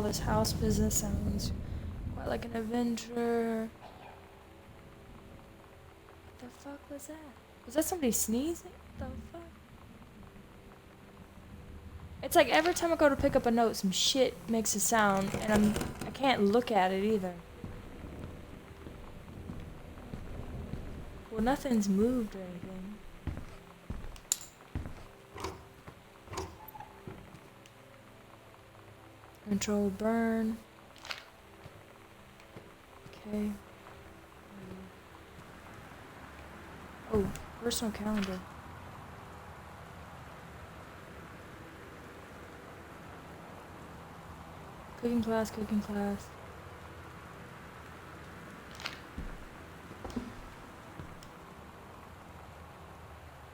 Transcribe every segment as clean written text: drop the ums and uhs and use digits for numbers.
this house business sounds quite like an adventure. What the fuck was that? Was that somebody sneezing? What the fuck? It's like every time I go to pick up a note, some shit makes a sound, and I can't look at it either. Well, nothing's moved or anything. Control burn. Okay. Oh, personal calendar. Cooking class, cooking class.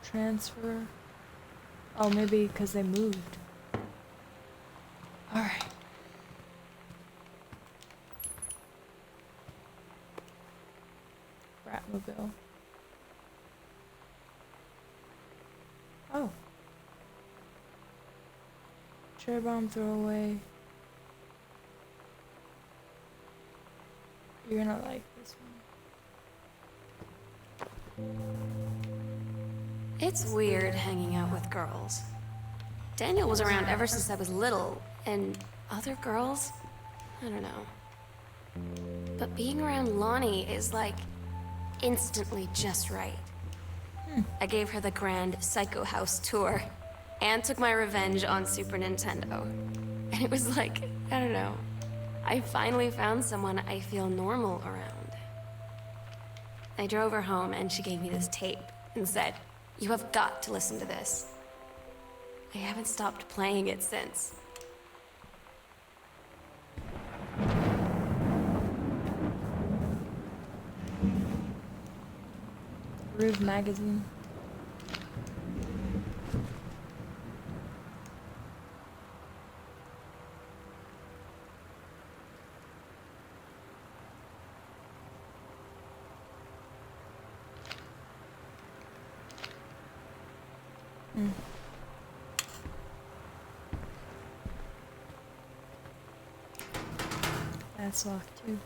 Transfer. Oh, maybe because they moved. Alright. Bratmobile. Oh. Cherry bomb throwaway. You're gonna like this one. It's weird hanging out with girls. Daniel was around ever since I was little, and other girls? I don't know. But being around Lonnie is like instantly just right. I gave her the grand Psycho House tour and took my revenge on Super Nintendo. And it was like, I don't know, I finally found someone I feel normal around. I drove her home and she gave me this tape and said, "You have got to listen to this." I haven't stopped playing it since. Groove magazine. That's locked too.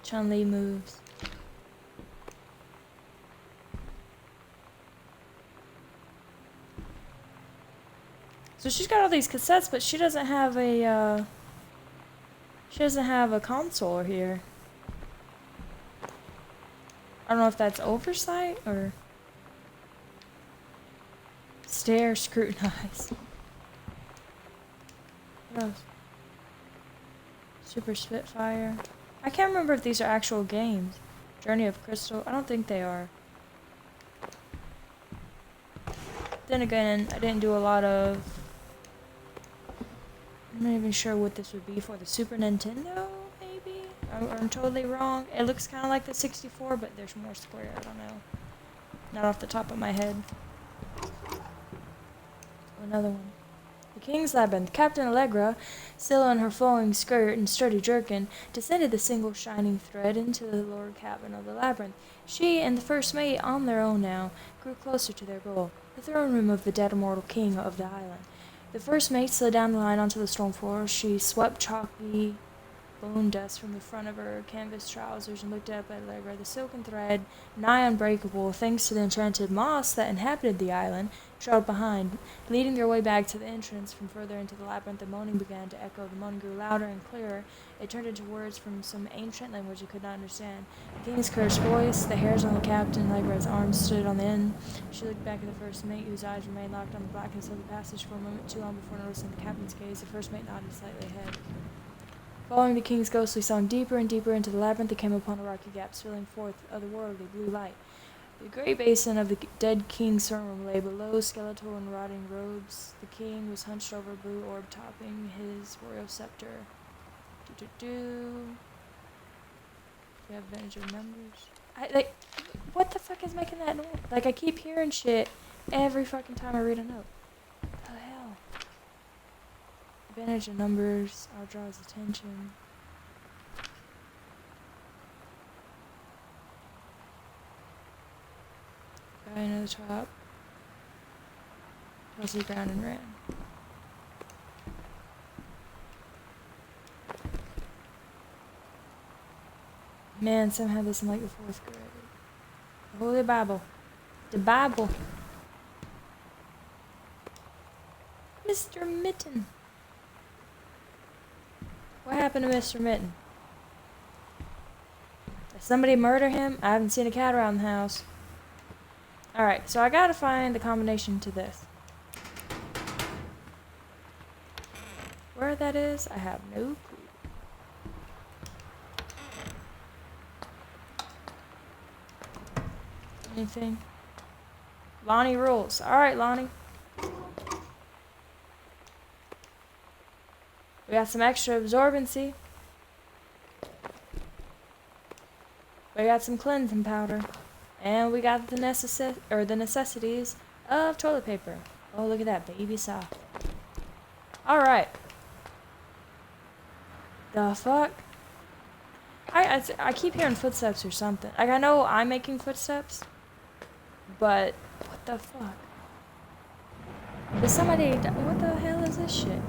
Chun-Li moves. So she's got all these cassettes, but she doesn't have a console here. I don't know if that's oversight or stare, scrutinize. What else? Super Spitfire. I can't remember if these are actual games. Journey of Crystal. I don't think they are. Then again, I didn't do a lot of... I'm not even sure what this would be for. The Super Nintendo, maybe? I'm totally wrong. It looks kind of like the 64, but there's more square. I don't know. Not off the top of my head. Another one. The King's Labyrinth. Captain Allegra, still in her flowing skirt and sturdy jerkin, descended the single shining thread into the lower cabin of the labyrinth. She and the first mate, on their own now, grew closer to their goal, the throne room of the dead immortal king of the island. The first mate slid down the line onto the stone floor. She swept chalky bone dust from the front of her canvas trousers and looked up at Allegra. The silken thread, nigh unbreakable, thanks to the enchanted moss that inhabited the island, trailed behind. Leading their way back to the entrance from further into the labyrinth, the moaning began to echo. The moaning grew louder and clearer. It turned into words from some ancient language it could not understand. The king's cursed voice, the hairs on the captain, Allegra's arms stood on end. She looked back at the first mate, whose eyes remained locked on the blackness of the passage for a moment too long before noticing the captain's gaze. The first mate nodded slightly ahead. Following the king's ghostly song deeper and deeper into the labyrinth, they came upon a rocky gap, spilling forth otherworldly blue light. The great basin of the dead king's throne room lay below, skeletal and rotting robes. The king was hunched over a blue orb topping his royal scepter. Do you have advantage of numbers? What the fuck is making that noise? Like, I keep hearing shit every fucking time I read a note. What the hell? Advantage of numbers. I'll draw his attention. Guy near the top. Tossed to the ground and ran. Man, somehow this in like the 4th grade. The Holy Bible. The Bible. Mr. Mitten. What happened to Mr. Mitten? Did somebody murder him? I haven't seen a cat around the house. Alright, so I gotta find the combination to this. Where that is, I have no clue. Anything? Lonnie rules. Alright, Lonnie. We got some extra absorbency. We got some cleansing powder. And we got the necessities of toilet paper. Oh, look at that, baby soft. Alright. The fuck? I keep hearing footsteps or something. Like, I know I'm making footsteps. But, what the fuck? Did somebody... What the hell is this shit?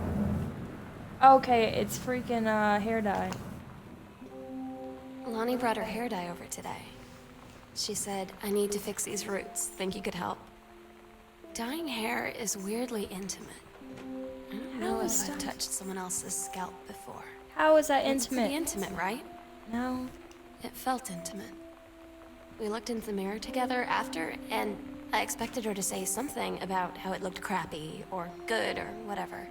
Okay, it's freaking, hair dye. Lonnie brought her hair dye over today. She said, I need to fix these roots. Think you could help? Dyeing hair is weirdly intimate. I don't know if I've touched someone else's scalp before. How is that It's intimate? pretty intimate, right? No. It felt intimate. We looked into the mirror together after, and I expected her to say something about how it looked crappy, or good, or whatever.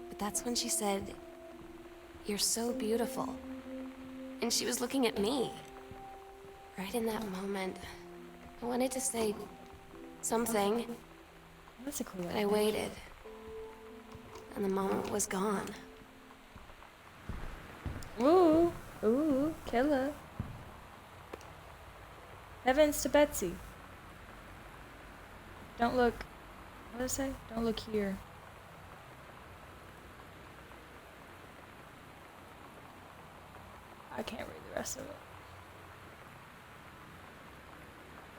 But that's when she said, "You're so beautiful." And she was looking at me. Right in that moment, I wanted to say something, That's a cool but I waited. And the moment was gone. Ooh. Ooh. Killer. Heavens to Betsy. Don't look. What did I say? Don't look here. I can't read the rest of it.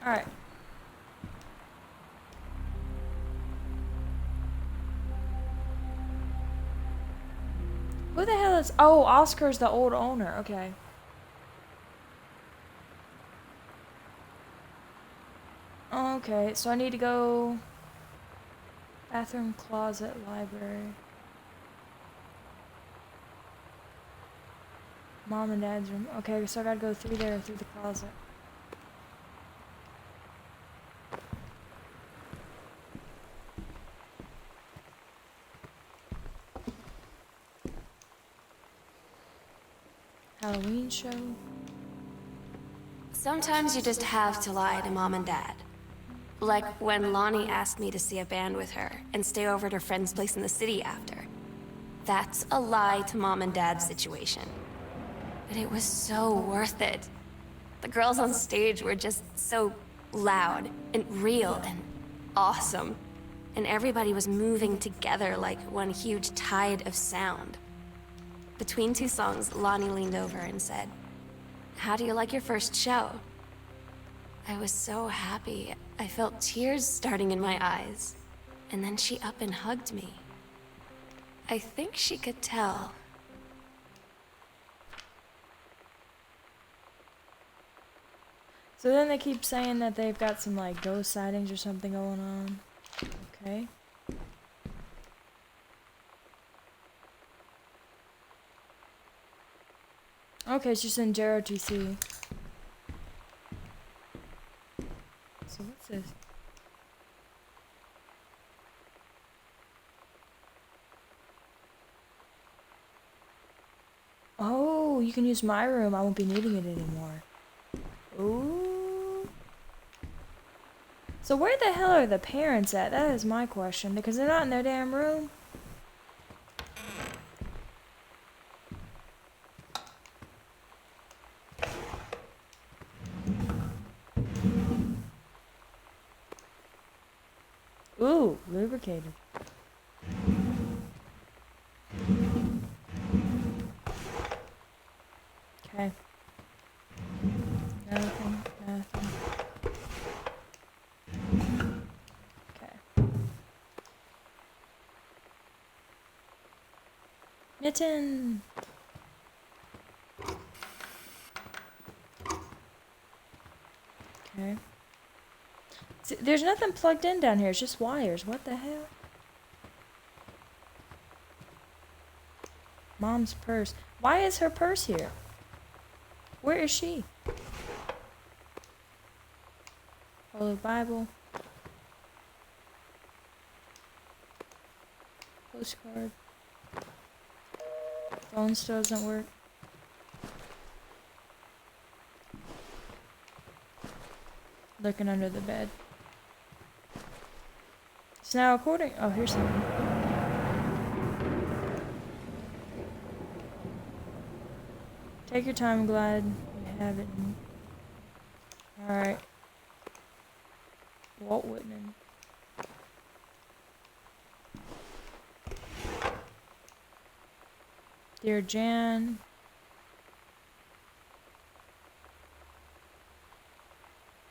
Alright. Who the hell is... Oh, Oscar's the old owner. Okay. Okay, so I need to go... Bathroom, closet, library. Mom and Dad's room. Okay, so I gotta go through there, through the closet. Halloween show. Sometimes you just have to lie to Mom and Dad. Like when Lonnie asked me to see a band with her and stay over at her friend's place in the city after. That's a lie to Mom and Dad's situation. But it was so worth it. The girls on stage were just so loud and real and awesome. And everybody was moving together like one huge tide of sound. Between two songs, Lonnie leaned over and said, "How do you like your first show?" I was so happy. I felt tears starting in my eyes. And then she up and hugged me. I think she could tell. So then they keep saying that they've got some like ghost sightings or something going on. Okay. Okay, it's just in JRTC. So what's this? Oh, you can use my room. I won't be needing it anymore. Ooh. So where the hell are the parents at? That is my question. Because they're not in their damn room. Ooh, lubricated. Okay. Nothing, nothing. Mitten! Okay. See, there's nothing plugged in down here. It's just wires. What the hell? Mom's purse. Why is her purse here? Where is she? Holy Bible. Postcard. Phone still doesn't work. Looking under the bed. So now according... Oh, here's something. Take your time, I'm glad you have it. Alright. Walt Whitman. Dear Jan.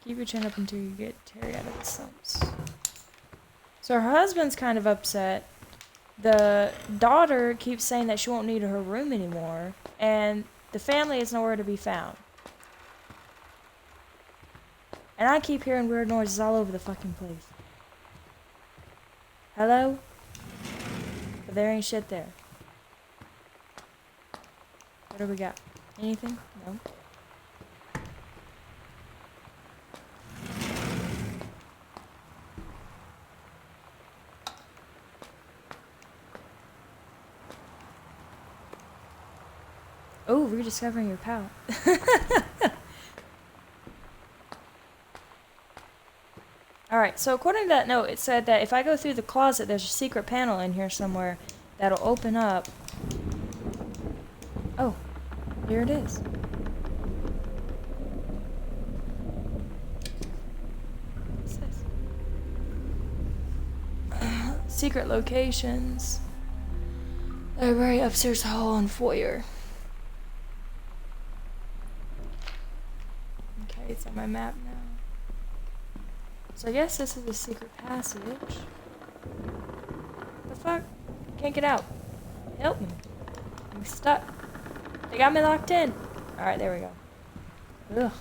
Keep your chin up until you get Terry out of the slumps. So her husband's kind of upset. The daughter keeps saying that she won't need her room anymore. And the family is nowhere to be found. And I keep hearing weird noises all over the fucking place. Hello? But there ain't shit there. What do we got? Anything? No. Oh, rediscovering your pal. Alright, so according to that note, it said that if I go through the closet, there's a secret panel in here somewhere that'll open up. Oh, here it is. What's this? Secret locations. Library, upstairs hall, and foyer. Okay, it's on my map now. So I guess this is a secret passage. The fuck? Can't get out. Help me. I'm stuck. They got me locked in. Alright, there we go. Ugh.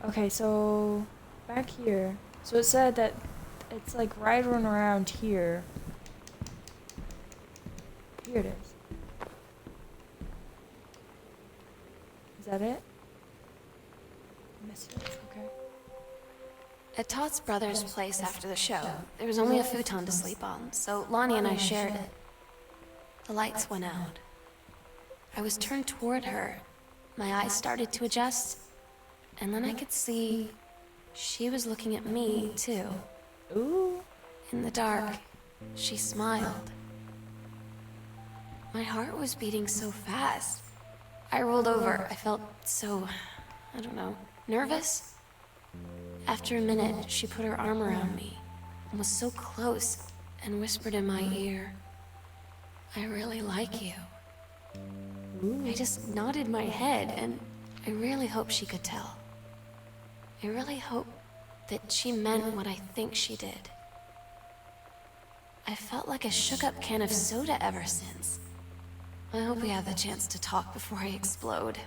Okay, so back here. So it said that it's like right around here. Here it is. Is that it? Missed it. Okay. At Todd's brother's place after the show, there was only a futon to sleep on, so Lonnie and I shared it. The lights went out. I was turned toward her. My eyes started to adjust, and then I could see she was looking at me, too. Ooh. In the dark, she smiled. My heart was beating so fast. I rolled over. I felt so, I don't know, nervous. After a minute, she put her arm around me and was so close and whispered in my ear, "I really like you." Ooh. I just nodded my head, and I really hope she could tell. I really hope that she meant what I think she did. I felt like a shook-up can of soda ever since. I hope we have the chance to talk before I explode.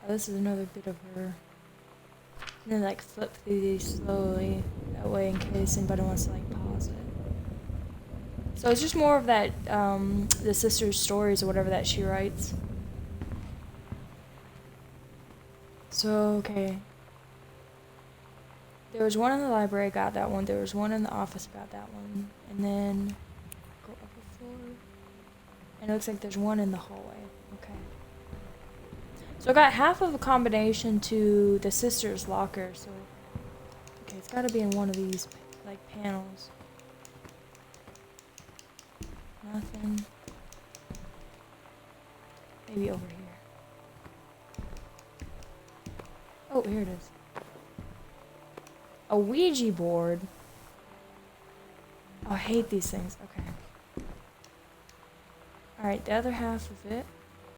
Oh, this is another bit of her. And then like flip through these slowly. That way in case anybody wants to like pause it. So it's just more of that, the sister's stories or whatever that she writes. So, okay. There was one in the library, got that one. There was one in the office, got that one. And then go up a floor. And it looks like there's one in the hallway. Okay. So I got half of a combination to the sister's locker, so... Okay, it's gotta be in one of these, like, panels. Nothing. Maybe over here. Oh, here it is. A Ouija board. Oh, I hate these things. Okay. Alright, the other half of it.